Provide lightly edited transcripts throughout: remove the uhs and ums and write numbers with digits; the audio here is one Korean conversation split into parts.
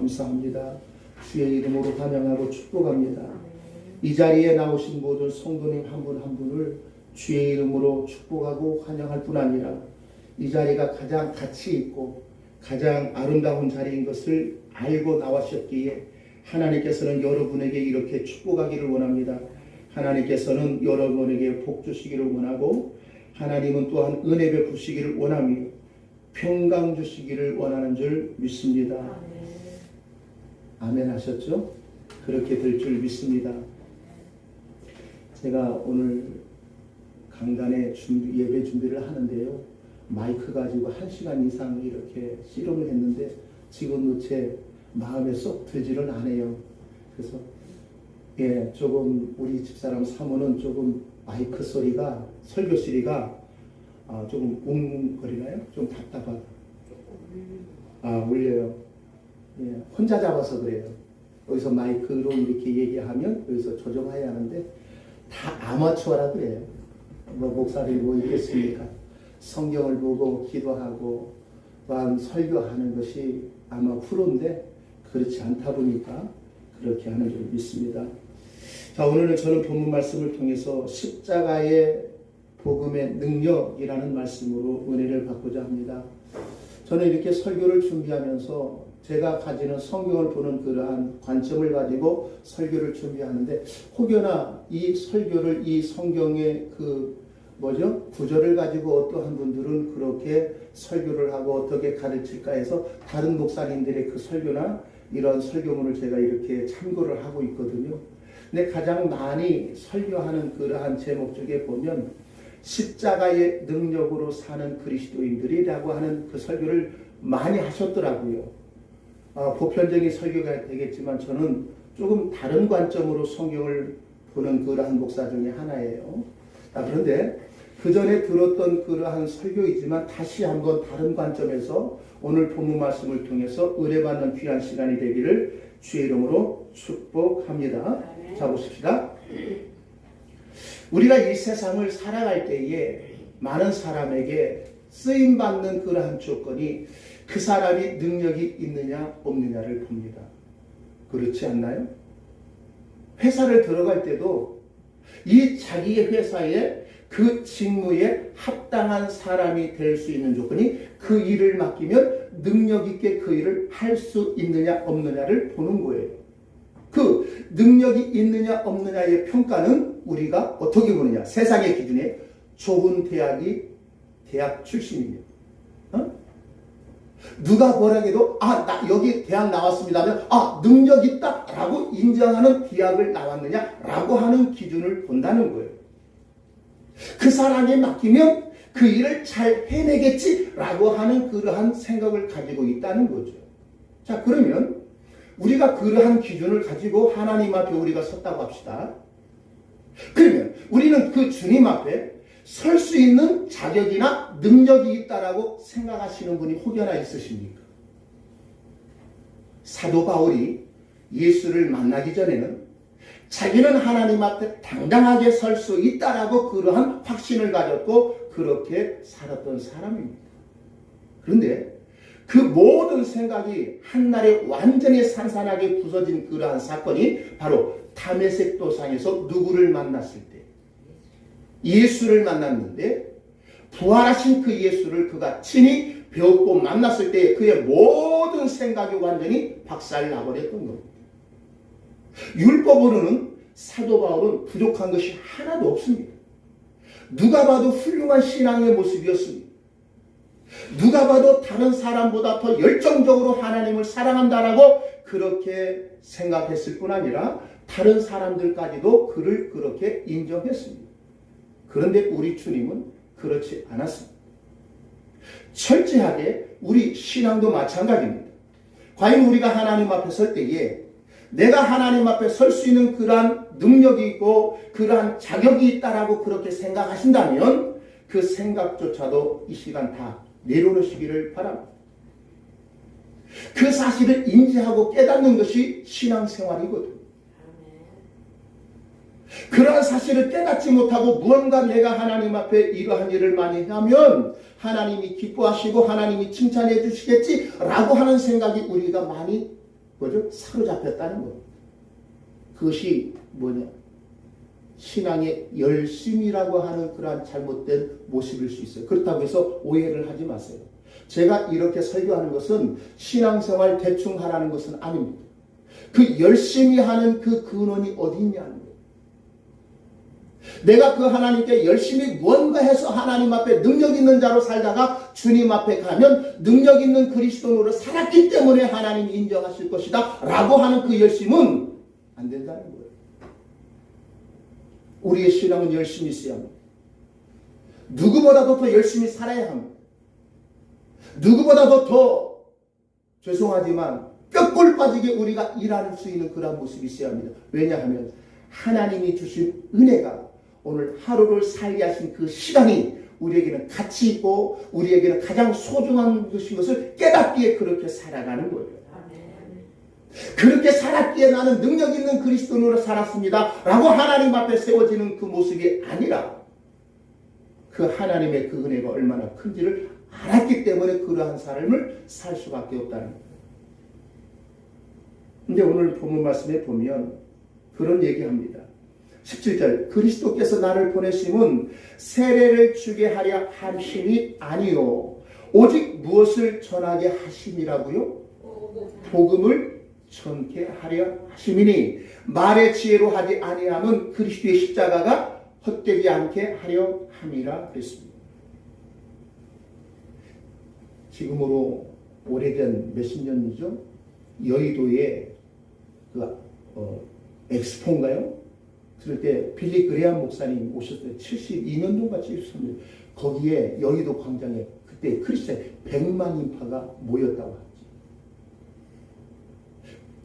감사합니다. 주의 이름으로 환영하고 축복합니다. 이 자리에 나오신 모든 성도님 한 분 한 분을 주의 이름으로 축복하고 환영할 뿐 아니라 이 자리가 가장 가치 있고 가장 아름다운 자리인 것을 알고 나오셨기에 하나님께서는 여러분에게 이렇게 축복하기를 원합니다. 하나님께서는 여러분에게 복 주시기를 원하고 하나님은 또한 은혜 베푸시기를 원하며 평강 주시기를 원하는 줄 믿습니다. 아멘 하셨죠? 그렇게 될 줄 믿습니다. 제가 오늘 강단에 예배 준비를 하는데요. 마이크 가지고 1시간 이상 이렇게 씨름을 했는데 지금도 제 마음에 쏙 들지를 않아요. 그래서 조금 우리 집사람 사모는 조금 마이크 소리가 설교 소리가 조금 웅거리나요? 좀 답답하다. 울려요. 혼자 잡아서 그래요. 여기서 마이크로 이렇게 얘기하면 여기서 조정해야 하는데 다 아마추어라 그래요. 목사님이 뭐 있겠습니까? 성경을 보고 기도하고 또한 설교하는 것이 아마 프로인데 그렇지 않다 보니까 그렇게 하는 줄 믿습니다. 자, 오늘은 저는 본문 말씀을 통해서 십자가의 복음의 능력이라는 말씀으로 은혜를 받고자 합니다. 저는 이렇게 설교를 준비하면서 제가 가지는 성경을 보는 그러한 관점을 가지고 설교를 준비하는데 혹여나 이 설교를 이 성경의 구절을 가지고 어떠한 분들은 그렇게 설교를 하고 어떻게 가르칠까 해서 다른 목사님들의 그 설교나 이런 설교문을 제가 이렇게 참고를 하고 있거든요. 근데 가장 많이 설교하는 그러한 제목 중에 보면 십자가의 능력으로 사는 그리스도인들이라고 하는 그 설교를 많이 하셨더라고요. 보편적인 설교가 되겠지만 저는 조금 다른 관점으로 성경을 보는 그러한 목사 중에 하나예요. 그런데 그 전에 들었던 그러한 설교이지만 다시 한번 다른 관점에서 오늘 본문 말씀을 통해서 은혜받는 귀한 시간이 되기를 주의 이름으로 축복합니다. 자, 보십시다. 우리가 이 세상을 살아갈 때에 많은 사람에게 쓰임받는 그러한 조건이 그 사람이 능력이 있느냐 없느냐를 봅니다. 그렇지 않나요? 회사를 들어갈 때도 이 자기의 회사에 그 직무에 합당한 사람이 될 수 있는 조건이 그 일을 맡기면 능력 있게 그 일을 할 수 있느냐 없느냐를 보는 거예요. 그 능력이 있느냐 없느냐의 평가는 우리가 어떻게 보느냐. 세상의 기준에 좋은 대학 출신입니다. 누가 뭐라 해도 나 여기 대학 나왔습니다 하면 능력 있다 라고 인정하는 대학을 나왔느냐 라고 하는 기준을 본다는 거예요. 그 사람에 맡기면 그 일을 잘 해내겠지 라고 하는 그러한 생각을 가지고 있다는 거죠. 자, 그러면 우리가 그러한 기준을 가지고 하나님 앞에 우리가 섰다고 합시다. 그러면 우리는 그 주님 앞에 설 수 있는 자격이나 능력이 있다라고 생각하시는 분이 혹여나 있으십니까? 사도 바울이 예수를 만나기 전에는 자기는 하나님 앞에 당당하게 설 수 있다라고 그러한 확신을 가졌고 그렇게 살았던 사람입니다. 그런데 그 모든 생각이 한날에 완전히 산산하게 부서진 그러한 사건이 바로 다메섹 도상에서 누구를 만났을 때 예수를 만났는데 부활하신 그 예수를 그가 친히 배웠고 만났을 때 그의 모든 생각이 완전히 박살나버렸던 겁니다. 율법으로는 사도 바울은 부족한 것이 하나도 없습니다. 누가 봐도 훌륭한 신앙의 모습이었습니다. 누가 봐도 다른 사람보다 더 열정적으로 하나님을 사랑한다라고 그렇게 생각했을 뿐 아니라 다른 사람들까지도 그를 그렇게 인정했습니다. 그런데 우리 주님은 그렇지 않았습니다. 철저하게 우리 신앙도 마찬가지입니다. 과연 우리가 하나님 앞에 설 때에 내가 하나님 앞에 설 수 있는 그러한 능력이 있고 그러한 자격이 있다라고 그렇게 생각하신다면 그 생각조차도 이 시간 다 내려놓으시기를 바랍니다. 그 사실을 인지하고 깨닫는 것이 신앙생활이거든요. 그러한 사실을 깨닫지 못하고 무언가 내가 하나님 앞에 이러한 일을 많이 하면 하나님이 기뻐하시고 하나님이 칭찬해 주시겠지라고 하는 생각이 우리가 많이 뭐죠? 사로잡혔다는 겁니다. 그것이 뭐냐? 신앙의 열심이라고 하는 그러한 잘못된 모습일 수 있어요. 그렇다고 해서 오해를 하지 마세요. 제가 이렇게 설교하는 것은 신앙생활 대충 하라는 것은 아닙니다. 그 열심히 하는 그 근원이 어디 있냐는 거예요. 내가 그 하나님께 열심히 무언가 해서 하나님 앞에 능력 있는 자로 살다가 주님 앞에 가면 능력 있는 그리스도인으로 살았기 때문에 하나님이 인정하실 것이다 라고 하는 그 열심은 안 된다는 거예요. 우리의 신앙은 열심히 있어야 합니다. 누구보다도 더 열심히 살아야 합니다. 누구보다도 더 죄송하지만 뼈골 빠지게 우리가 일할 수 있는 그런 모습이 있어야 합니다. 왜냐하면 하나님이 주신 은혜가 오늘 하루를 살게 하신 그 시간이 우리에게는 가치 있고 우리에게는 가장 소중한 것을 깨닫기에 그렇게 살아가는 거예요. 그렇게 살았기에 나는 능력 있는 그리스도인으로 살았습니다 라고 하나님 앞에 세워지는 그 모습이 아니라 그 하나님의 그 은혜가 얼마나 큰지를 알았기 때문에 그러한 삶을 살 수밖에 없다는 거예요. 근데 오늘 본문 말씀에 보면 그런 얘기합니다. 17절 그리스도께서 나를 보내심은 세례를 주게 하려 하심이 아니요 오직 무엇을 전하게 하심이라고요? 복음을 전케 하려 하심이니 말의 지혜로 하지 아니함은 그리스도의 십자가가 헛되지 않게 하려 함이라 그랬습니다. 지금으로 오래된 몇십 년이죠. 여의도에 그 엑스포인가요? 그럴 때 빌리 그레암 목사님 오셨어요. 72년도인가 73년. 거기에 여의도 광장에 그때 크리스찬 100만 인파가 모였다고 하죠.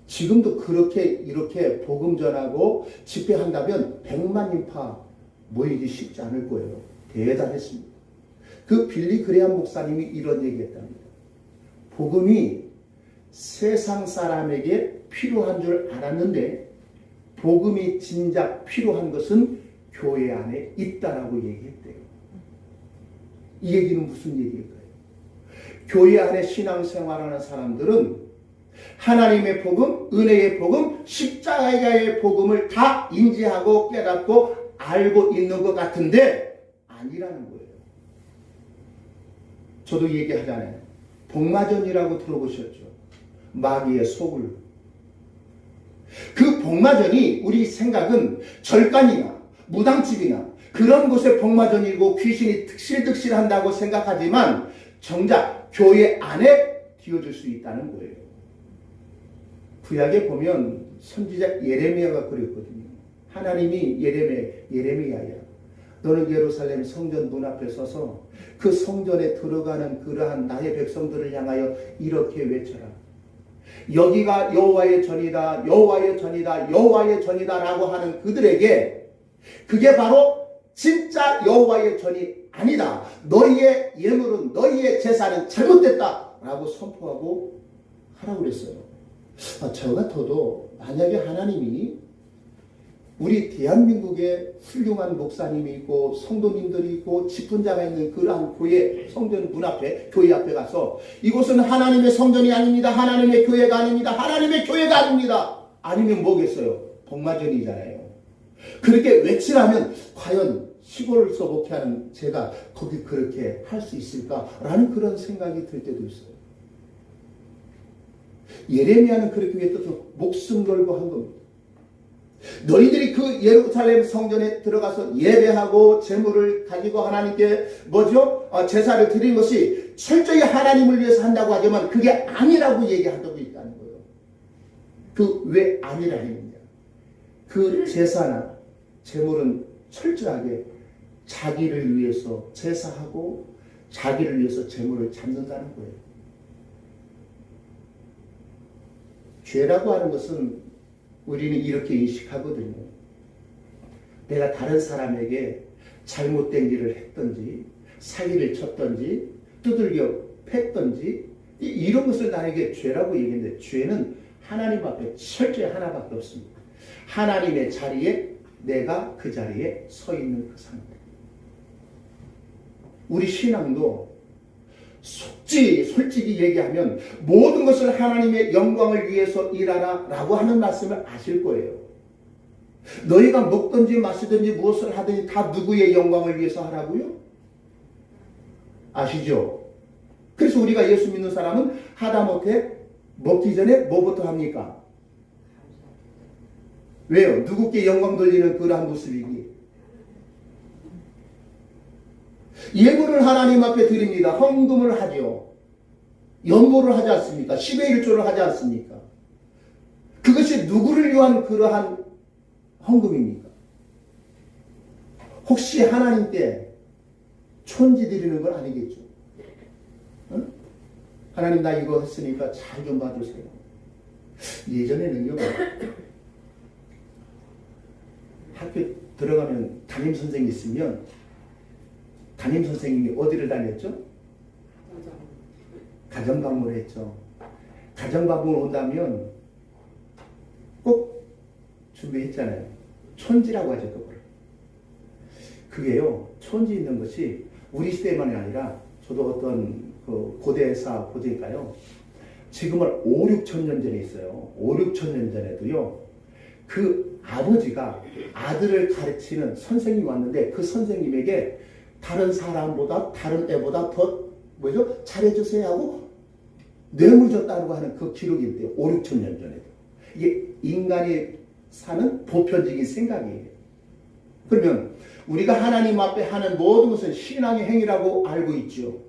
지금도 그렇게 이렇게 복음 전하고 집회한다면 100만 인파 모이기 쉽지 않을 거예요. 대단했습니다. 그 빌리 그레암 목사님이 이런 얘기했답니다. 복음이 세상 사람에게 필요한 줄 알았는데 복음이 진작 필요한 것은 교회 안에 있다라고 얘기했대요. 이 얘기는 무슨 얘기일까요? 교회 안에 신앙생활하는 사람들은 하나님의 복음, 은혜의 복음, 십자가의 복음을 다 인지하고 깨닫고 알고 있는 것 같은데 아니라는 거예요. 저도 얘기하잖아요. 복마전이라고 들어보셨죠? 마귀의 소굴. 그 복마전이 우리 생각은 절간이나 무당집이나 그런 곳에 복마전이고 귀신이 득실득실한다고 생각하지만 정작 교회 안에 띄워줄 수 있다는 거예요. 구약에 보면 선지자 예레미야가 그랬거든요. 하나님이 예레미야야. 너는 예루살렘 성전 문 앞에 서서 그 성전에 들어가는 그러한 나의 백성들을 향하여 이렇게 외쳐라. 여기가 여호와의 전이다, 여호와의 전이다, 여호와의 전이다 라고 하는 그들에게 그게 바로 진짜 여호와의 전이 아니다. 너희의 예물은 너희의 제사는 잘못됐다 라고 선포하고 하라고 그랬어요. 저 같아도 만약에 하나님이 우리 대한민국에 훌륭한 목사님이 있고 성도님들이 있고 직분자가 있는 그러한 교회 성전 문 앞에 교회 앞에 가서 이곳은 하나님의 성전이 아닙니다. 하나님의 교회가 아닙니다. 하나님의 교회가 아닙니다. 아니면 뭐겠어요? 복마전이잖아요. 그렇게 외치라면 과연 시골에서 목회하는 제가 거기 그렇게 할 수 있을까라는 그런 생각이 들 때도 있어요. 예레미야는 그렇게 위해 또 목숨 걸고 한 겁니다. 너희들이 그 예루살렘 성전에 들어가서 예배하고 제물을 가지고 하나님께 제사를 드리는 것이 철저히 하나님을 위해서 한다고 하지만 그게 아니라고 얘기하고 있다는 거예요. 그 왜 아니라 했느냐? 그 제사나 제물은 철저하게 자기를 위해서 제사하고 자기를 위해서 제물을 잡는다는 거예요. 죄라고 하는 것은 우리는 이렇게 인식하거든요. 내가 다른 사람에게 잘못된 일을 했든지 사기를 쳤든지 두들겨 팼든지 이런 것을 나에게 죄라고 얘기했는데 죄는 하나님 앞에 철저히 하나밖에 없습니다. 하나님의 자리에 내가 그 자리에 서 있는 그 상태. 우리 신앙도 솔직히 얘기하면 모든 것을 하나님의 영광을 위해서 일하라 라고 하는 말씀을 아실 거예요. 너희가 먹든지 마시든지 무엇을 하든지 다 누구의 영광을 위해서 하라고요? 아시죠? 그래서 우리가 예수 믿는 사람은 하다못해 먹기 전에 뭐부터 합니까? 왜요? 누구께 영광 돌리는 그러한 모습이기. 예물을 하나님 앞에 드립니다. 헌금을 하죠. 연보를 하지 않습니까? 10의 1조를 하지 않습니까? 그것이 누구를 위한 그러한 헌금입니까? 혹시 하나님께 촌지 드리는 건 아니겠죠? 응? 하나님 나 이거 했으니까 잘 좀 봐주세요. 예전에는요, 학교 들어가면 담임선생님이 있으면 담임선생님이 어디를 다녔죠? 가정방문을 했죠. 가정방문 온다면 꼭 준비했잖아요. 촌지라고 하죠. 그게요, 촌지 있는 것이 우리 시대만이 아니라 저도 어떤 그 고대사 보니까요, 지금은 5, 6천 년 전에 있어요. 5, 6천 년 전에도요, 그 아버지가 아들을 가르치는 선생님이 왔는데 그 선생님에게 다른 사람보다 다른 애보다 더 뭐죠? 잘해주세요 하고 뇌물 줬다고 하는 그 기록이 있대요. 5, 6천 년 전에도. 이게 인간이 사는 보편적인 생각이에요. 그러면 우리가 하나님 앞에 하는 모든 것은 신앙의 행위라고 알고 있죠.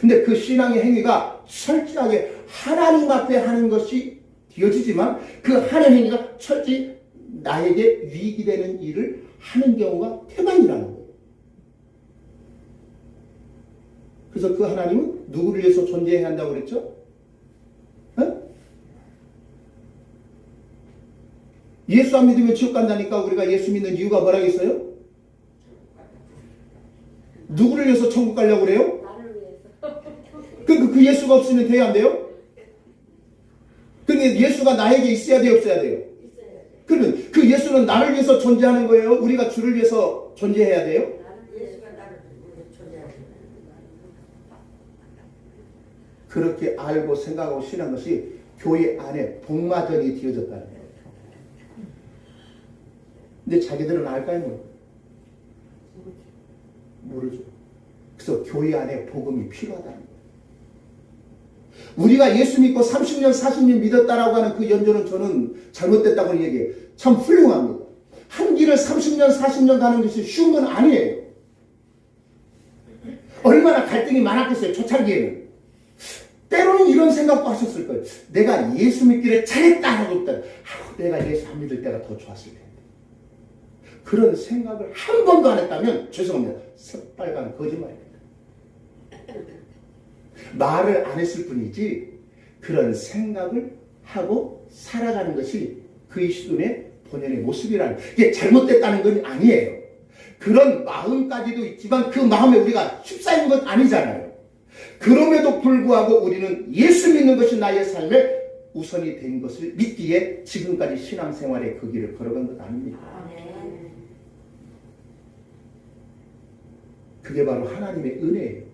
근데 그 신앙의 행위가 철저하게 하나님 앞에 하는 것이 되어지지만 그 하는 행위가 철저히 나에게 유익이 되는 일을 하는 경우가 태반이라는 거예요. 그래서 그 하나님은 누구를 위해서 존재해야 한다고 그랬죠? 예수 안 믿으면 지옥 간다니까 우리가 예수 믿는 이유가 뭐라겠어요? 누구를 위해서 천국 가려고 그래요? 나를 위해서. 그 예수가 없으면 돼야 안 돼요? 근데 예수가 나에게 있어야 돼요, 없어야 돼요? 있어야 돼. 그러면 그 예수는 나를 위해서 존재하는 거예요? 우리가 주를 위해서 존재해야 돼요? 예수가 나를 위해서 존재하는 그렇게 알고 생각하고 신한 것이 교회 안에 복마전이 되어졌다는 거예요. 근데 자기들은 알까요? 모르죠. 그래서 교회 안에 복음이 필요하다는 거예요. 우리가 예수 믿고 30년, 40년 믿었다라고 하는 그 연조는 저는 잘못됐다고 얘기해요. 참 훌륭합니다. 한 길을 30년, 40년 가는 것이 쉬운 건 아니에요. 얼마나 갈등이 많았겠어요, 초창기에는. 때로는 이런 생각도 하셨을 거예요. 내가 예수 믿기를 잘했다라고 했더니 내가 예수 안 믿을 때가 더 좋았을 텐데. 그런 생각을 한 번도 안 했다면 죄송합니다. 새빨간 거짓말입니다. 말을 안 했을 뿐이지 그런 생각을 하고 살아가는 것이 그의 시돈의 본연의 모습이라는, 이게 잘못됐다는 건 아니에요. 그런 마음까지도 있지만 그 마음에 우리가 휩싸인 건 아니잖아요. 그럼에도 불구하고 우리는 예수 믿는 것이 나의 삶의 우선이 된 것을 믿기에 지금까지 신앙생활의 그 길을 걸어간 것 아닙니까? 그게 바로 하나님의 은혜예요.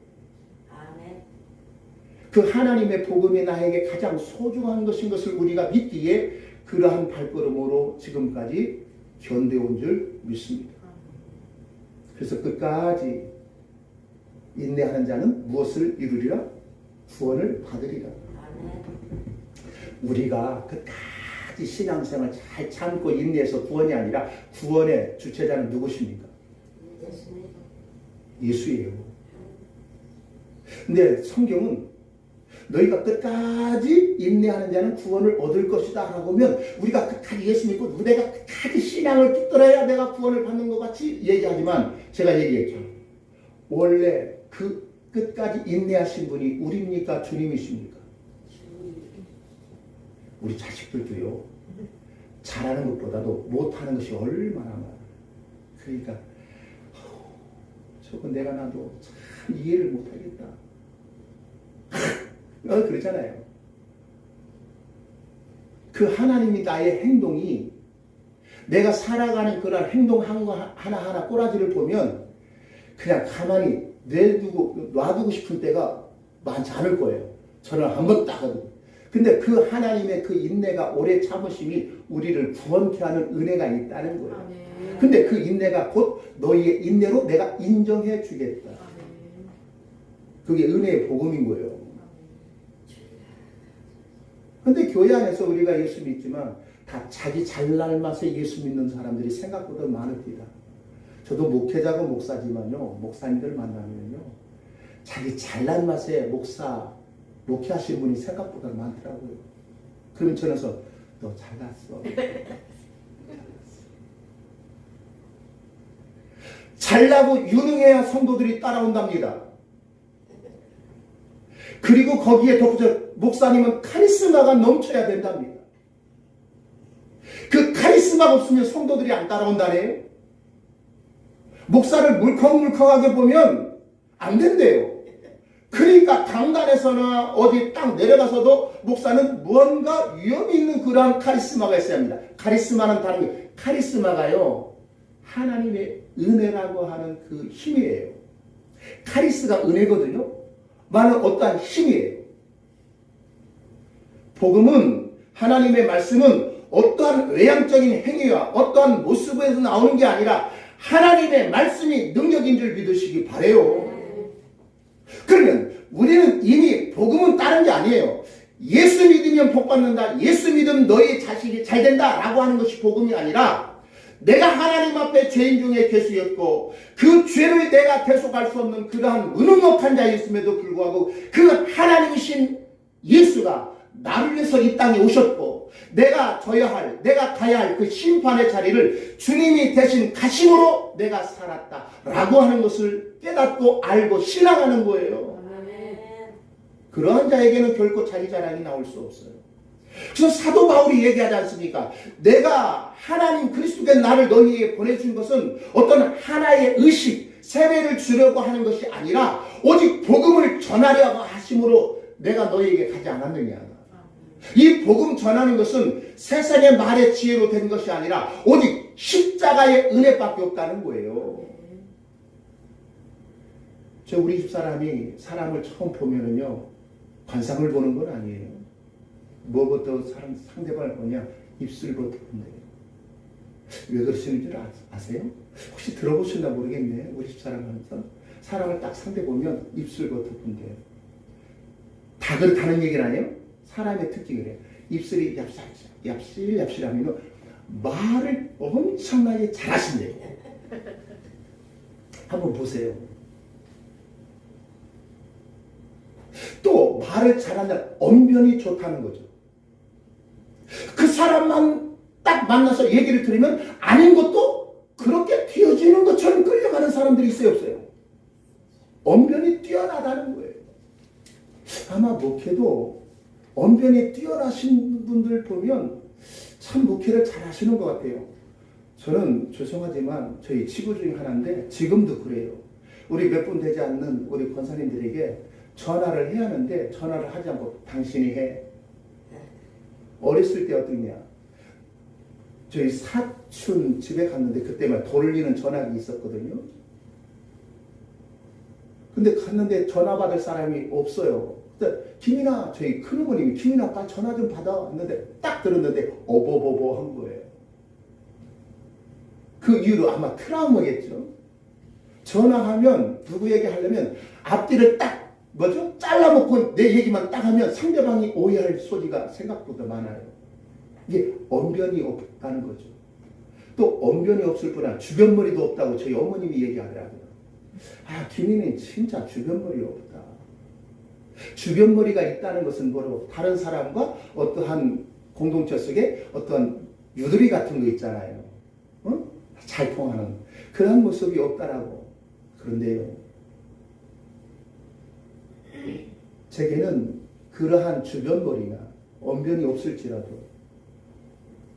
그 하나님의 복음이 나에게 가장 소중한 것인 것을 우리가 믿기에 그러한 발걸음으로 지금까지 견뎌온 줄 믿습니다. 그래서 끝까지 인내하는 자는 무엇을 이루리라? 구원을 받으리라. 우리가 끝까지 신앙생활 잘 참고 인내해서 구원이 아니라 구원의 주체자는 누구십니까? 예수예요. 근데 성경은 너희가 끝까지 인내하는 자는 구원을 얻을 것이다 라고 하면 우리가 끝까지 예수 믿고 내가 끝까지 신앙을 붙들어야 내가 구원을 받는 것 같이 얘기하지만 제가 얘기했죠. 원래 그 끝까지 인내하신 분이 우리입니까? 주님이십니까? 우리 자식들도요. 잘하는 것보다도 못하는 것이 얼마나 많아. 그러니까 저건 내가 나도 참 이해를 못하겠다. 그러잖아요. 그 하나님이 나의 행동이 내가 살아가는 그런 행동 하나하나 꼬라지를 보면 그냥 가만히 놔두고 싶은 때가 많지 않을 거예요. 저는 한번 따거든요. 근데 그 하나님의 그 인내가 오래 참으심이 우리를 구원케 하는 은혜가 있다는 거예요. 아멘. 근데 그 인내가 곧 너희의 인내로 내가 인정해 주겠다. 아멘. 그게 은혜의 복음인 거예요. 근데 교회 안에서 우리가 예수 믿지만 다 자기 잘날 맛에 예수 믿는 사람들이 생각보다 많습니다. 저도 목회자고 목사지만요, 목사님들 만나면요, 자기 잘난 맛에 목회하시는 분이 생각보다 많더라고요. 그러면 저는서 너 잘났어. 잘나고 유능해야 성도들이 따라온답니다. 그리고 거기에 덧붙여 목사님은 카리스마가 넘쳐야 된답니다. 그 카리스마가 없으면 성도들이 안 따라온다네요. 목사를 물컹물컹하게 보면 안 된대요. 그러니까 강단에서나 어디 딱 내려가서도 목사는 무언가 위험이 있는 그러한 카리스마가 있어야 합니다. 카리스마는 다른 게 카리스마가요, 하나님의 은혜라고 하는 그 힘이에요. 카리스가 은혜거든요. 말은 어떠한 힘이에요. 복음은, 하나님의 말씀은 어떠한 외향적인 행위와 어떠한 모습에서 나오는 게 아니라 하나님의 말씀이 능력인 줄 믿으시기 바라요. 그러면 우리는 이미 복음은 다른 게 아니에요. 예수 믿으면 복 받는다, 예수 믿으면 너희 자식이 잘 된다 라고 하는 것이 복음이 아니라, 내가 하나님 앞에 죄인 중에 괴수였고 그 죄를 내가 대속할 수 없는 그러한 무능력한 자였음에도 불구하고 그 하나님이신 예수가 나를 위해서 이 땅에 오셨고 내가 져야 할, 내가 가야 할 그 심판의 자리를 주님이 대신 가심으로 내가 살았다 라고 하는 것을 깨닫고 알고 신앙하는 거예요. 그러한 자에게는 결코 자기 자랑이 나올 수 없어요. 그래서 사도 바울이 얘기하지 않습니까? 내가 하나님 그리스도께 나를 너희에게 보내준 것은 어떤 하나의 의식, 세례를 주려고 하는 것이 아니라 오직 복음을 전하려고 하심으로 내가 너희에게 가지 않았느냐. 이 복음 전하는 것은 세상의 말의 지혜로 된 것이 아니라 오직 십자가의 은혜밖에 없다는 거예요. 우리 집 사람이 사람을 처음 보면은요, 관상을 보는 건 아니에요. 뭐부터 상대방을 보냐? 입술부터 본대요. 왜 그러시는 줄 아세요? 혹시 들어보셨나 모르겠네. 우리 집 사람한테 사람을 딱 상대 보면 입술부터 본대요. 다 그렇다는 얘기는 아니에요. 사람의 특징이래요. 입술이 얍실하면 말을 엄청나게 잘하신대요. 한번 보세요. 또 말을 잘한다는 언변이 좋다는 거죠. 그 사람만 딱 만나서 얘기를 들으면 아닌 것도 그렇게 튀어지는 것처럼 끌려가는 사람들이 있어요, 없어요? 언변이 뛰어나다는 거예요. 아마 목회도 언변이 뛰어나신 분들 보면 참 목회를 잘 하시는 것 같아요. 저는 죄송하지만 저희 치부 중에 하나인데 지금도 그래요. 우리 몇 분 되지 않는 우리 권사님들에게 전화를 해야 하는데 전화를 하지 않고 당신이 해. 어렸을 때 어떠냐, 저희 사촌 집에 갔는데 그때만 돌리는 전화기 있었거든요. 근데 갔는데 전화 받을 사람이 없어요. 근데 김이나, 저희 큰어머님이 김이나 빨리 전화 좀 받아 했는데 딱 들었는데 어버버버 한 거예요. 그 이유로 아마 트라우마겠죠. 전화하면 누구에게 하려면 앞뒤를 딱 잘라먹고 내 얘기만 딱 하면 상대방이 오해할 소리가 생각보다 많아요. 이게 언변이 없다는 거죠. 또 언변이 없을 뿐 아니라 주변머리도 없다고 저희 어머님이 얘기하더라고요. 김이는 진짜 주변머리 없다. 주변머리가 있다는 것은 뭐로, 다른 사람과 어떠한 공동체 속에 어떠한 유두리 같은 거 있잖아요. 잘 통하는 그런 모습이 없다라고. 그런데요, 제게는 그러한 주변머리나 언변이 없을지라도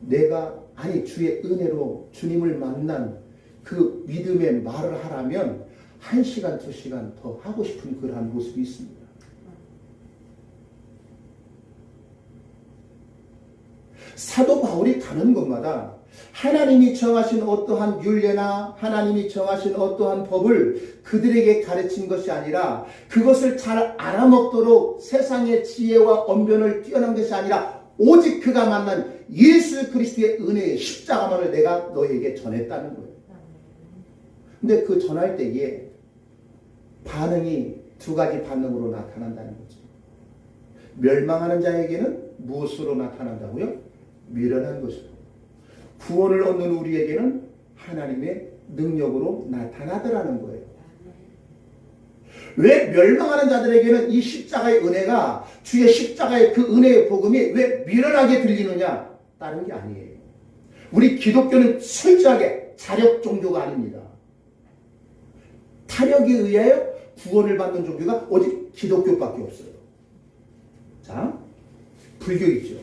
내가, 주의 은혜로 주님을 만난 그 믿음의 말을 하라면 1시간, 2시간 더 하고 싶은 그러한 모습이 있습니다. 사도 바울이 가는 곳마다 하나님이 정하신 어떠한 율례나 하나님이 정하신 어떠한 법을 그들에게 가르친 것이 아니라 그것을 잘 알아먹도록 세상의 지혜와 언변을 뛰어난 것이 아니라 오직 그가 만난 예수 그리스도의 은혜의 십자가만을 내가 너에게 전했다는 거예요. 근데 그 전할 때에 반응이 두 가지 반응으로 나타난다는 거죠. 멸망하는 자에게는 무엇으로 나타난다고요? 미련한 것으로. 구원을 얻는 우리에게는 하나님의 능력으로 나타나더라는 거예요. 왜 멸망하는 자들에게는 이 십자가의 은혜가, 주의 십자가의 그 은혜의 복음이 왜 미련하게 들리느냐? 다른 게 아니에요. 우리 기독교는 철저하게 자력 종교가 아닙니다. 타력에 의하여 구원을 받는 종교가 오직 기독교밖에 없어요. 자, 불교 있죠.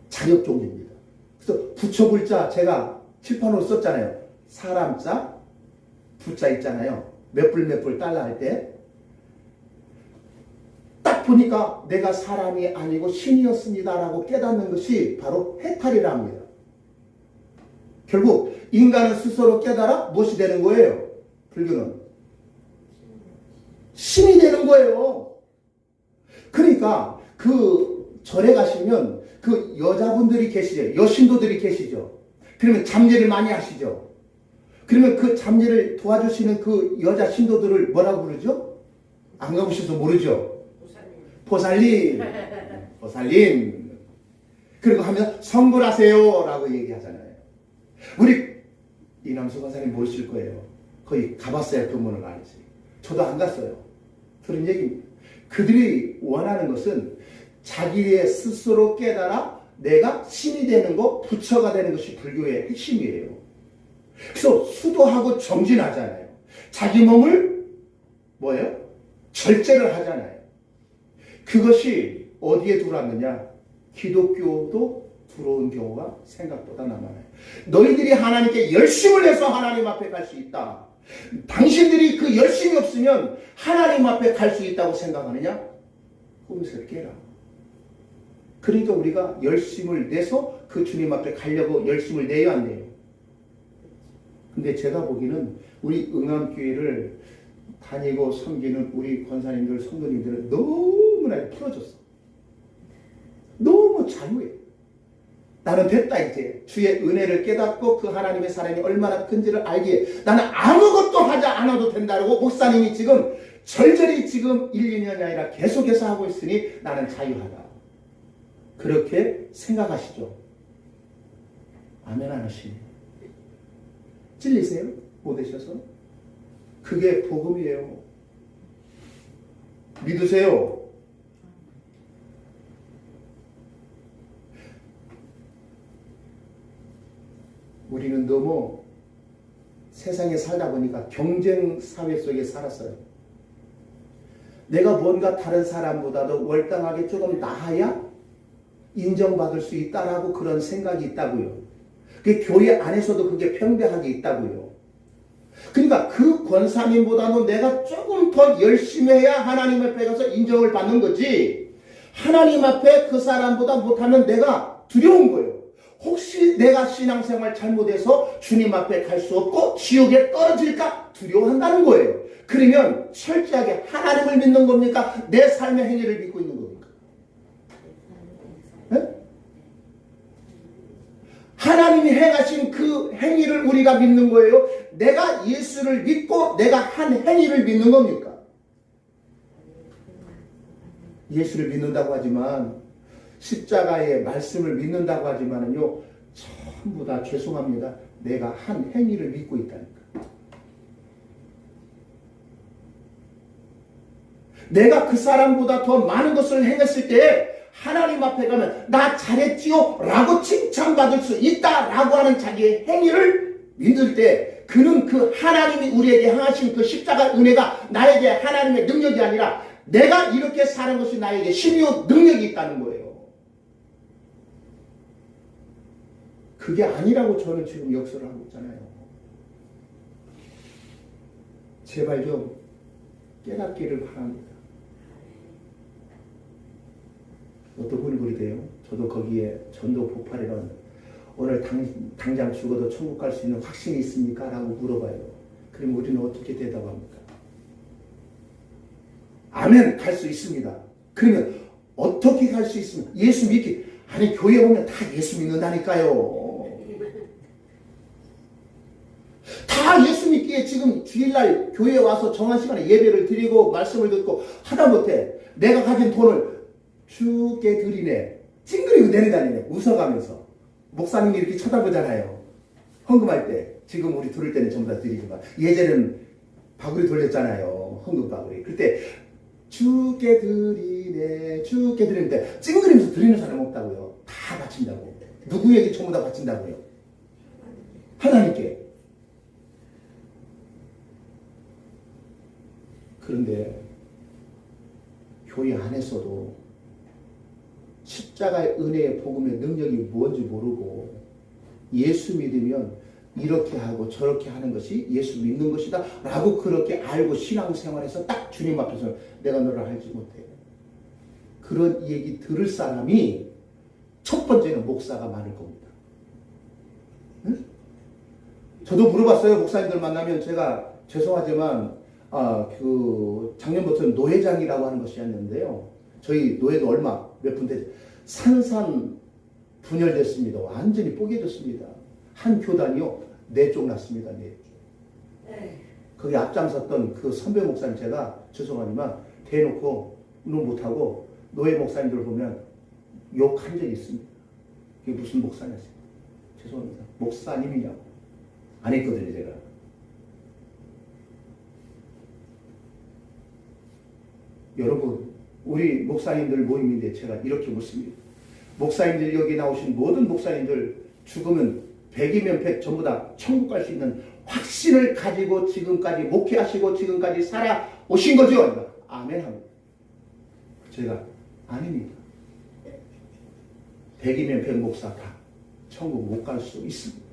자력 종교입니다. 그래서 붙여불자 제가 칠판으로 썼잖아요. 사람자, 부자 있잖아요. 몇 불 달러 할 때. 딱 보니까 내가 사람이 아니고 신이었습니다라고 깨닫는 것이 바로 해탈이라 합니다. 결국 인간은 스스로 깨달아 무엇이 되는 거예요? 불교는 신이 되는 거예요. 그러니까 그 절에 가시면 그 여자분들이 계시죠. 여신도들이 계시죠. 그러면 잡일을 많이 하시죠. 그러면 그 잡일을 도와주시는 그 여자 신도들을 뭐라고 부르죠? 안 가보셔서 모르죠. 보살님. 보살님. 그리고 하면 성불하세요 라고 얘기하잖아요. 우리 이남수 권사님 모실 거예요. 거의 가봤어야 그 문을 알지. 저도 안 갔어요. 그런 얘기입니다. 그들이 원하는 것은 자기의 스스로 깨달아 내가 신이 되는 것, 부처가 되는 것이 불교의 핵심이에요. 그래서 수도하고 정진하잖아요. 자기 몸을 뭐예요? 절제를 하잖아요. 그것이 어디에 들어왔느냐? 기독교도 들어온 경우가 생각보다 많아요. 너희들이 하나님께 열심을 해서 하나님 앞에 갈 수 있다. 당신들이 그 열심이 없으면 하나님 앞에 갈 수 있다고 생각하느냐? 꿈에서 깨라. 그러니까 우리가 열심을 내서 그 주님 앞에 가려고 열심을 내야 한대요. 근데 제가 보기에는 우리 응암교회를 다니고 섬기는 우리 권사님들, 성도님들은 너무나 풀어졌어. 너무 자유해. 나는 됐다 이제. 주의 은혜를 깨닫고 그 하나님의 사랑이 얼마나 큰지를 알기에 나는 아무것도 하지 않아도 된다고 목사님이 지금 절절히 지금 1, 2년이 아니라 계속해서 하고 있으니 나는 자유하다. 그렇게 생각하시죠. 아멘 안 하시네. 찔리세요? 못 되셔서? 그게 복음이에요. 믿으세요. 우리는 너무 세상에 살다 보니까 경쟁 사회 속에 살았어요. 내가 뭔가 다른 사람보다도 월등하게 조금 나아야 인정받을 수 있다라고 그런 생각이 있다고요. 그 교회 안에서도 그게 평등하게 있다고요. 그러니까 그 권사님보다는 내가 조금 더 열심히 해야 하나님 앞에 가서 인정을 받는 거지. 하나님 앞에 그 사람보다 못하면 내가 두려운 거예요. 혹시 내가 신앙생활 잘못해서 주님 앞에 갈 수 없고 지옥에 떨어질까 두려워한다는 거예요. 그러면 철저하게 하나님을 믿는 겁니까? 내 삶의 행위를 믿고 있는 겁니까? 네? 하나님이 행하신 그 행위를 우리가 믿는 거예요? 내가 예수를 믿고 내가 한 행위를 믿는 겁니까? 예수를 믿는다고 하지만 십자가의 말씀을 믿는다고 하지만은요, 전부 다 죄송합니다. 내가 한 행위를 믿고 있다니까. 내가 그 사람보다 더 많은 것을 행했을 때 하나님 앞에 가면 나 잘했지요 라고 칭찬받을 수 있다라고 하는 자기의 행위를 믿을 때 그는 그 하나님이 우리에게 행하신 그 십자가 은혜가 나에게 하나님의 능력이 아니라 내가 이렇게 사는 것이 나에게 신유 능력이 있다는 거예요. 그게 아니라고 저는 지금 역설을 하고 있잖아요. 제발 좀 깨닫기를 바랍니다. 어떤 분이 그러대요. 저도 거기에 전도 폭발이란 오늘 당장 죽어도 천국 갈 수 있는 확신이 있습니까? 라고 물어봐요. 그럼 우리는 어떻게 대답합니까? 아멘, 갈 수 있습니다. 그러면 어떻게 갈 수 있습니까? 예수 믿기. 아니, 교회 오면 다 예수 믿는다니까요. 다 예수 믿기에 지금 주일날 교회에 와서 정한 시간에 예배를 드리고 말씀을 듣고 하다못해 내가 가진 돈을 주께 드리네. 찡그리고 내려다니네. 웃어가면서. 목사님이 이렇게 쳐다보잖아요. 헌금할 때. 지금 우리 들을 때는 전부 다 드리지만 예전에는 바구리 돌렸잖아요. 헌금 바구리. 그때 주께 드리네. 주께 드리는데 찡그리면서 드리는 사람 없다고요. 다 바친다고. 누구에게 전부 다 바친다고요? 하나님께. 그런데 교회 안에서도 십자가의 은혜의 복음의 능력이 뭔지 모르고 예수 믿으면 이렇게 하고 저렇게 하는 것이 예수 믿는 것이다 라고 그렇게 알고 신앙생활에서 딱 주님 앞에서 내가 너를 알지 못해. 그런 얘기 들을 사람이 첫 번째는 목사가 많을 겁니다. 응? 저도 물어봤어요. 목사님들 만나면 제가 죄송하지만 작년부터 노회장이라고 하는 것이었는데요. 저희 노회도 얼마 몇 분 됐죠. 산산 분열됐습니다. 완전히 뽀개졌습니다. 한 교단이요. 4쪽 났습니다. 4쪽. 거기 앞장섰던 그 선배 목사님 제가 죄송하지만 대놓고 는 못하고 노회 목사님들 보면 욕한 적이 있습니다. 그게 무슨 목사냐세요? 죄송합니다. 목사님이냐고. 안 했거든요, 제가. 여러분, 우리 목사님들 모임인데 제가 이렇게 묻습니다. 목사님들 여기 나오신 모든 목사님들 죽으면 100이면 100 전부 다 천국 갈 수 있는 확신을 가지고 지금까지 목회하시고 지금까지 살아오신 거죠? 아멘 합니다. 제가 아닙니다. 100이면 100 목사 다 천국 못 갈 수 있습니다.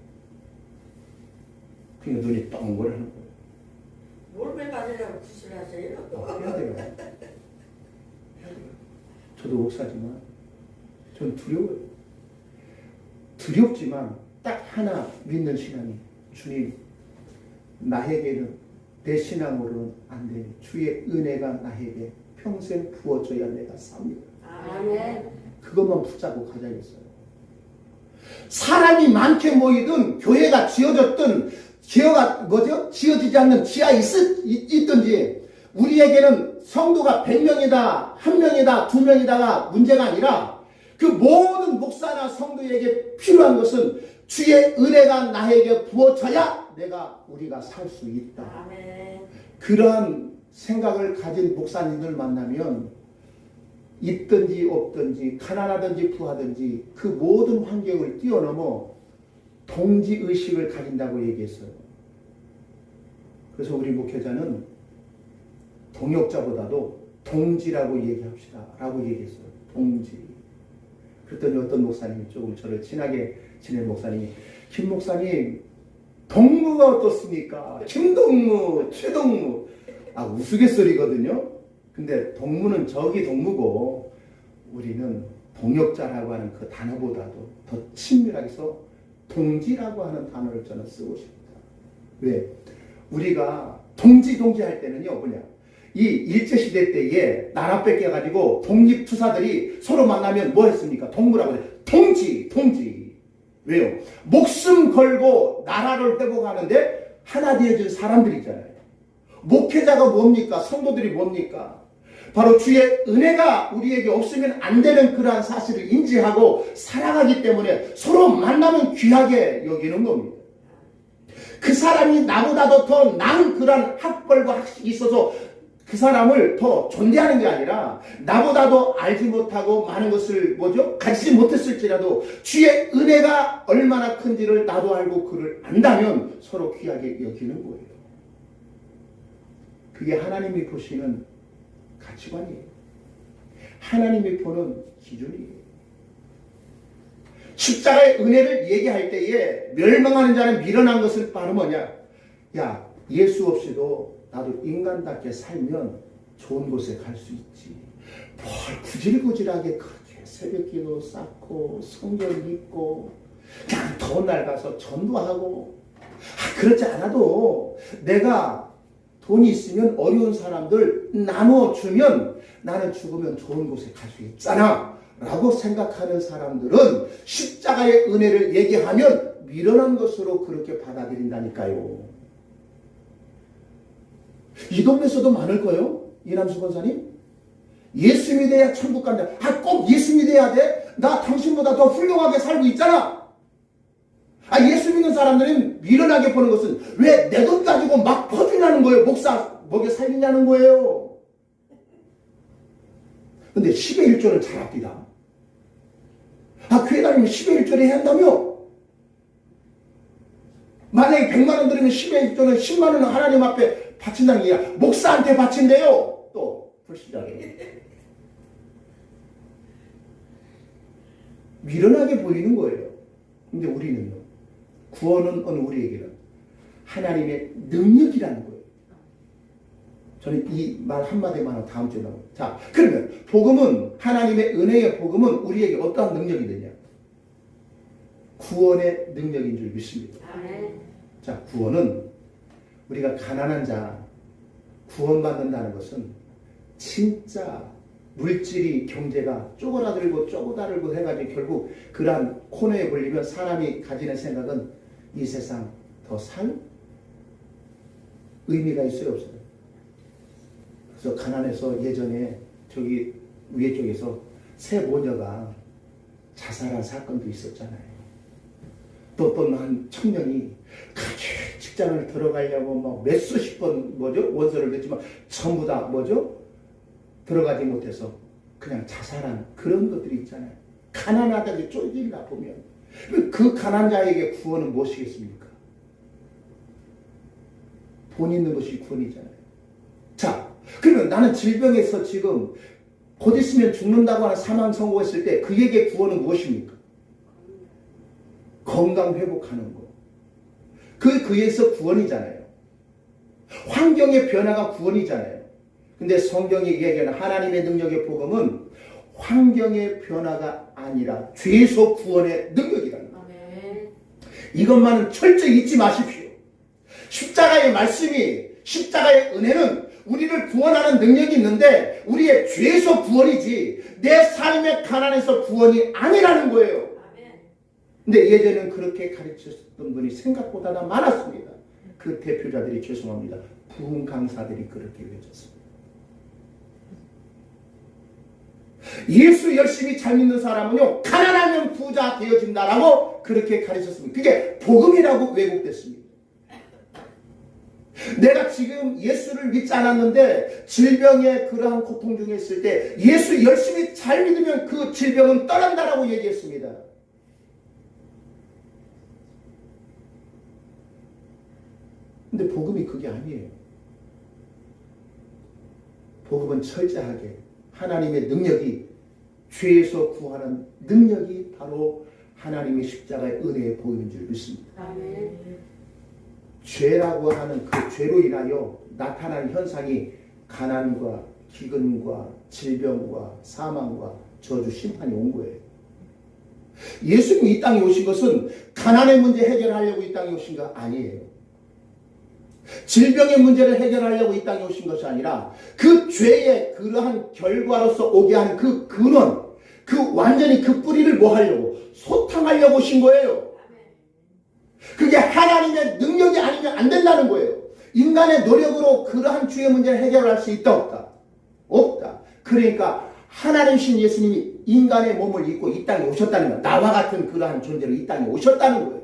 그러니까 눈이 똥을 하는 거예요. 뭘 받으려고 짓을 하세요? 해야 돼요. 저도 목사지만 전 두려워요. 두렵지만 딱 하나 믿는 신앙이 주님, 나에게는 내 신앙으로는 안 돼. 주의 은혜가 나에게 평생 부어져야 내가 삽니다. 아멘. 그것만 붙잡고 가자겠어요. 사람이 많게 모이든 교회가 지어졌든 지어지지 않는 지하 있든지 우리에게는 성도가 100명이다, 1명이다, 2명이다가 문제가 아니라 그 모든 목사나 성도에게 필요한 것은 주의 은혜가 나에게 부어져야 우리가 살 수 있다. 아멘. 그러한 생각을 가진 목사님들 만나면 있든지 없든지 가난하든지 부하든지 그 모든 환경을 뛰어넘어 동지의식을 가진다고 얘기했어요. 그래서 우리 목회자는 동역자보다도 동지라고 얘기합시다 라고 얘기했어요. 동지. 그랬더니 어떤 목사님이 조금 저를 친하게 지낸 목사님이 김 목사님 동무가 어떻습니까? 김동무, 최동무. 우스갯소리거든요. 근데 동무는 저기 동무고 우리는 동역자라고 하는 그 단어보다도 더 친밀하게 해서 동지라고 하는 단어를 저는 쓰고 싶다. 왜? 우리가 동지 할 때는요, 이 일제시대 때에 나라 뺏겨가지고 독립투사들이 서로 만나면 뭐 했습니까? 동무라고 해요. 동지. 왜요? 목숨 걸고 나라를 회복하는데 하나 되어준 사람들이잖아요. 목회자가 뭡니까? 성도들이 뭡니까? 바로 주의 은혜가 우리에게 없으면 안 되는 그러한 사실을 인지하고 살아가기 때문에 서로 만나면 귀하게 여기는 겁니다. 그 사람이 나보다도 더 나은 그러한 학벌과 학식이 있어서 그 사람을 더 존대하는 게 아니라 나보다도 알지 못하고 많은 것을 가지지 못했을지라도 주의 은혜가 얼마나 큰지를 나도 알고 그를 안다면 서로 귀하게 여기는 거예요. 그게 하나님이 보시는 가치관이에요. 하나님이 보는 기준이에요. 십자가의 은혜를 얘기할 때에 멸망하는 자는 미련한 것을 바로 뭐냐? 야, 예수 없이도 나도 인간답게 살면 좋은 곳에 갈 수 있지. 뭘 구질구질하게 그렇게 새벽기도 쌓고 성경 읽고 그냥 더운 날 가서 전도하고, 그렇지 않아도 내가 돈이 있으면 어려운 사람들 나눠주면 나는 죽으면 좋은 곳에 갈 수 있잖아 라고 생각하는 사람들은 십자가의 은혜를 얘기하면 미련한 것으로 그렇게 받아들인다니까요. 이 동네에서도 많을 거예요. 이남수 권사님, 예수 믿어야 천국 간다. 꼭 예수 믿어야 돼? 나 당신보다 더 훌륭하게 살고 있잖아. 예수 믿는 사람들은 미련하게 보는 것은 왜 내 돈 가지고 막 퍼주냐는 거예요. 목사 먹여 살리냐는 거예요. 근데 10의 1조를 잘 아끼다. 교회 다니면 10의 1조를 해야 한다며? 만약에 100만 원 들으면 10의 1조는 10만 원은 하나님 앞에 바친다는 얘기야. 목사한테 바친대요. 또 불신자게. 미련하게 보이는 거예요. 근데 우리는요. 구원은 우리에게는 하나님의 능력이라는 거예요. 저는 이 말 한마디만 하고 다음 주에 나옵니다. 자, 그러면 복음은, 하나님의 은혜의 복음은 우리에게 어떠한 능력이 되냐? 구원의 능력인 줄 믿습니다. 아멘. 자, 구원은 우리가 가난한 자 구원받는다는 것은 진짜 물질이, 경제가 쪼그라들고 해가지고 결국 그러한 코너에 걸리면 사람이 가지는 생각은 이 세상 더 살 의미가 있어요, 없어요? 그래서 가난해서 예전에 저기 위에 쪽에서 새 모녀가 자살한 사건도 있었잖아요. 또 한 청년이 같이 직장을 들어가려고 막 몇 수십 번 원서를 냈지만 전부 다 들어가지 못해서 그냥 자살한 그런 것들이 있잖아요. 가난하다고 쫄리나 보면 그 가난한 자에게 구원은 무엇이겠습니까? 돈 있는 것이 구원이잖아요. 자, 그러면 나는 질병에서 지금 곧 있으면 죽는다고 하는 사망 선고했을 때 그에게 구원은 무엇입니까? 건강 회복하는 거. 그에서 구원이잖아요. 환경의 변화가 구원이잖아요. 근데 성경이 얘기하는 하나님의 능력의 복음은 환경의 변화가 아니라 죄에서 구원의 능력이라는 거예요. 이것만은 철저히 잊지 마십시오. 십자가의 말씀이, 십자가의 은혜는 우리를 구원하는 능력이 있는데 우리의 죄에서 구원이지 내 삶의 가난에서 구원이 아니라는 거예요. 근데 예전에는 그렇게 가르쳤던 분이 생각보다 많았습니다. 그 대표자들이, 죄송합니다, 부흥 강사들이 그렇게 외쳤습니다. 예수 열심히 잘 믿는 사람은요, 가난하면 부자 되어진다라고 그렇게 가르쳤습니다. 그게 복음이라고 왜곡됐습니다. 내가 지금 예수를 믿지 않았는데 질병의 그러한 고통 중에 있을 때 예수 열심히 잘 믿으면 그 질병은 떠난다라고 얘기했습니다. 근데 복음이 그게 아니에요. 복음은 철저하게 하나님의 능력이, 죄에서 구하는 능력이 바로 하나님의 십자가의 은혜의 복음인 줄 믿습니다. 아멘. 죄라고 하는 그 죄로 인하여 나타나는 현상이 가난과 기근과 질병과 사망과 저주, 심판이 온 거예요. 예수님이 이 땅에 오신 것은 가난의 문제 해결하려고 이 땅에 오신 거 아니에요. 질병의 문제를 해결하려고 이 땅에 오신 것이 아니라 그 죄의 그러한 결과로서 오게 하는 그 근원, 완전히 그 뿌리를 뭐 하려고? 소탕하려고 오신 거예요. 그게 하나님의 능력이 아니면 안 된다는 거예요. 인간의 노력으로 그러한 죄의 문제를 해결할 수 있다, 없다? 없다. 그러니까 하나님이신 예수님이 인간의 몸을 입고 이 땅에 오셨다는 거예요. 나와 같은 그러한 존재로 이 땅에 오셨다는 거예요.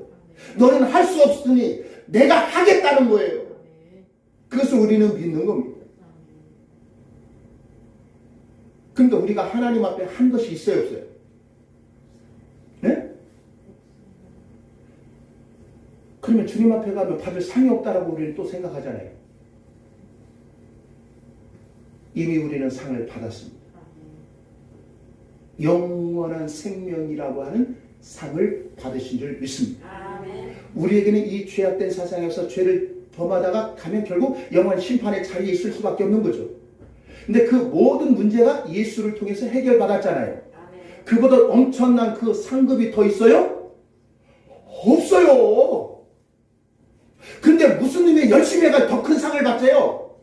너는 할 수 없으니 내가 하겠다는 거예요. 그것을 우리는 믿는 겁니다. 그러니까 우리가 하나님 앞에 한 것이 있어요, 없어요? 네? 그러면 주님 앞에 가면 받을 상이 없다라고 우리는 또 생각하잖아요. 이미 우리는 상을 받았습니다. 영원한 생명이라고 하는 상을 받으신 줄 믿습니다. 아멘. 우리에게는 이 죄악된 세상에서 죄를 범하다가 가면 결국 영원한 심판의 자리에 있을 수밖에 없는 거죠. 근데 그 모든 문제가 예수를 통해서 해결받았잖아요. 아멘. 그보다 엄청난 그 상급이 더 있어요? 없어요. 근데 무슨 놈이 열심히 해가 더 큰 상을 받자요.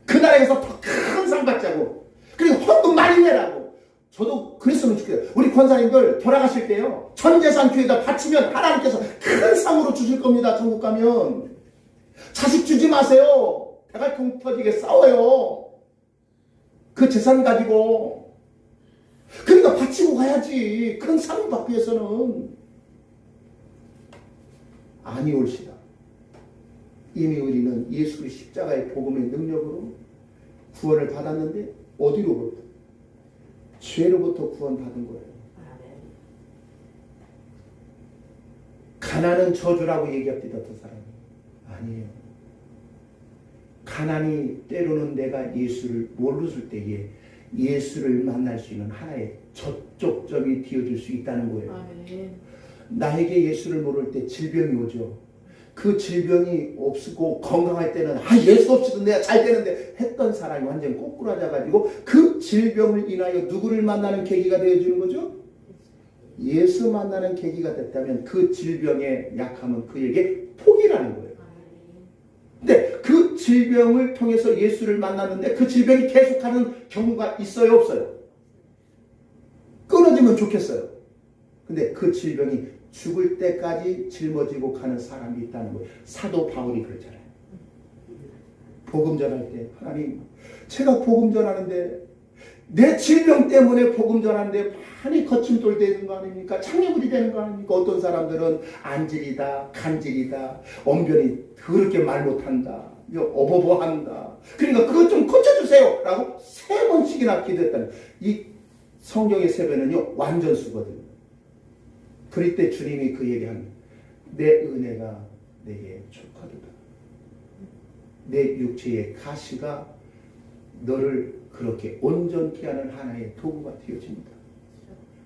그 나라에서 더 큰 상 받자고. 그리고 헌금 많이 내라고. 저도 그랬으면 좋겠어요. 우리 권사님들 돌아가실 때요, 전 재산 교회에다 바치면 하나님께서 큰 상으로 주실 겁니다. 천국 가면. 자식 주지 마세요. 대갈통 터지게 싸워요. 그 재산 가지고. 그러니까 바치고 가야지. 큰 상을 받기 위해서는. 아니 올시다. 이미 우리는 예수 십자가의 복음의 능력으로 구원을 받았는데 어디로부터? 죄로부터 구원받은 거예요. 가난은 저주라고 얘기합니다. 두 사람이. 아니에요. 가난이 때로는 내가 예수를 모르실 때에 예수를 만날 수 있는 하나의 접촉점이 되어줄 수 있다는 거예요. 아멘. 나에게 예수를 모를 때 질병이 오죠. 그 질병이 없고 건강할 때는 예수 없이도 내가 잘 되는데 했던 사람이 완전 꼬꾸라져가지고 그 질병을 인하여 누구를 만나는 계기가 되어주는 거죠? 예수 만나는 계기가 됐다면 그 질병의 약함은 그에게 폭이라는 거예요. 근데 그 질병을 통해서 예수를 만났는데 그 질병이 계속하는 경우가 있어요, 없어요? 끊어지면 좋겠어요. 근데 그 질병이 죽을 때까지 짊어지고 가는 사람이 있다는 거예요. 사도 바울이 그랬잖아요. 복음 전할 때 하나님, 제가 복음 전하는데 내 질병 때문에 복음 전하는데 많이 거침돌 되는 거 아닙니까? 창녀불이 되는 거 아닙니까? 어떤 사람들은 안질이다, 간질이다, 언변이 더럽게 말 못한다, 어버버한다. 그러니까 그것 좀 고쳐주세요 라고 3번씩이나 기도했다는. 이 성경의 세배는요 완전수거든요. 그럴 때 주님이 그 얘기합니다. 내 은혜가 내게 족하도다. 내 육체의 가시가 너를 그렇게 온전케 하는 하나의 도구가 되어집니다.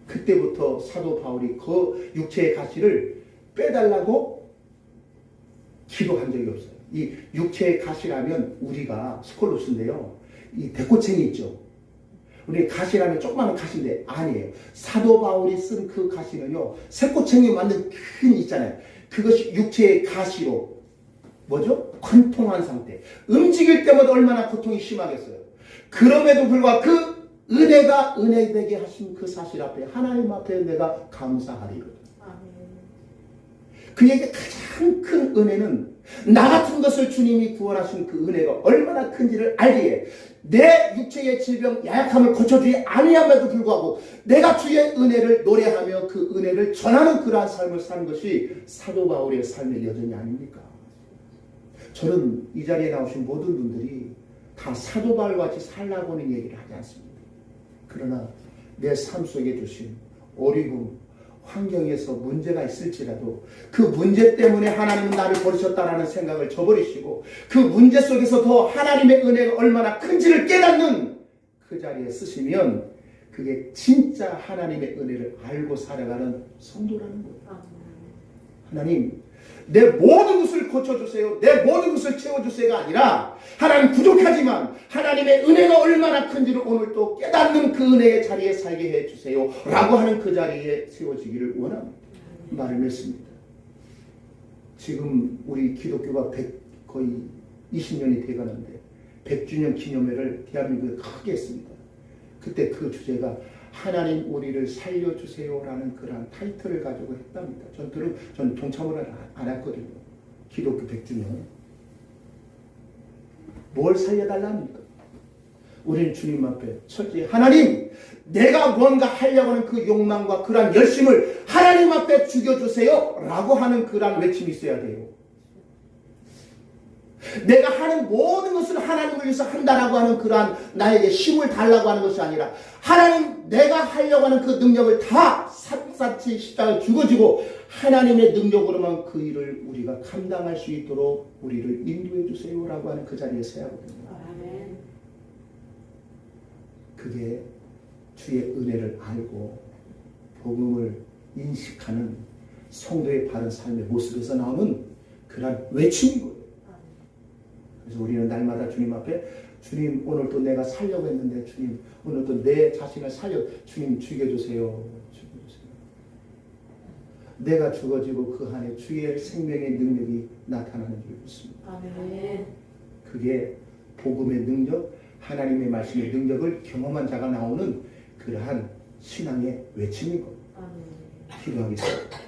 그때부터 사도 바울이 그 육체의 가시를 빼달라고 기도한 적이 없어요. 이 육체의 가시라면 우리가 스콜로스인데요, 이 대꼬챙이 있죠. 우리 가시라면 조그마한 가시인데 아니에요. 사도 바울이 쓴 그 가시는요, 새꼬챙이 만든 큰 있잖아요. 그것이 육체의 가시로 뭐죠? 관통한 상태. 움직일 때마다 얼마나 고통이 심하겠어요. 그럼에도 불구하고 그 은혜가 은혜 되게 하신 그 사실 앞에, 하나님 앞에 내가 감사하리로다. 그에게 가장 큰 은혜는 나 같은 것을 주님이 구원하신 그 은혜가 얼마나 큰지를 알기에 내 육체의 질병 야약함을 고쳐주지 아니함에도 불구하고 내가 주의 은혜를 노래하며 그 은혜를 전하는 그러한 삶을 사는 것이 사도 바울의 삶의 여정이 아닙니까? 저는 이 자리에 나오신 모든 분들이 다 사도 바울과 같이 살라고 하는 얘기를 하지 않습니다. 그러나 내 삶 속에 주신 어려움, 환경에서 문제가 있을지라도 그 문제 때문에 하나님은 나를 버리셨다라는 생각을 저버리시고 그 문제 속에서 더 하나님의 은혜가 얼마나 큰지를 깨닫는 그 자리에 쓰시면 그게 진짜 하나님의 은혜를 알고 살아가는 성도라는 거예요. 하나님, 내 모든 것을 고쳐주세요, 내 모든 것을 채워주세요가 아니라 하나님 부족하지만 하나님의 은혜가 얼마나 큰지를 오늘 또 깨닫는 그 은혜의 자리에 살게 해주세요 라고 하는 그 자리에 세워지기를 원합니다. 말을 맺습니다. 지금 우리 기독교가 거의 20년이 돼가는데 100주년 기념회를 대한민국에 크게 했습니다. 그때 그 주제가 하나님 우리를 살려주세요라는 그런 타이틀을 가지고 했답니다. 전 동참을 안 했거든요. 기독교 100주년. 뭘 살려달랍니까? 우리는 주님 앞에 철저히 하나님, 내가 뭔가 하려고 하는 그 욕망과 그러한 열심을 하나님 앞에 죽여주세요 라고 하는 그러한 외침이 있어야 돼요. 내가 하는 모든 것을 하나님을 위해서 한다라고 하는 그러한 나에게 힘을 달라고 하는 것이 아니라 하나님, 내가 하려고 하는 그 능력을 다 샅샅이 십자가에 죽어지고 하나님의 능력으로만 그 일을 우리가 감당할 수 있도록 우리를 인도해 주세요 라고 하는 그 자리에 서야 하거든요. 그게 주의 은혜를 알고 복음을 인식하는 성도의 바른 삶의 모습에서 나오는 그런 외침인 거예요. 그래서 우리는 날마다 주님 앞에, 주님 오늘 또 내가 살려고 했는데 주님 오늘 또 내 자신을 주님 죽여주세요. 죽여주세요. 내가 죽어지고 그 안에 주의 생명의 능력이 나타나는 줄 믿습니다. 아멘. 그게 복음의 능력, 하나님의 말씀의 능력을 경험한 자가 나오는 그러한 신앙의 외침인 것 아멘. 필요하겠습니다.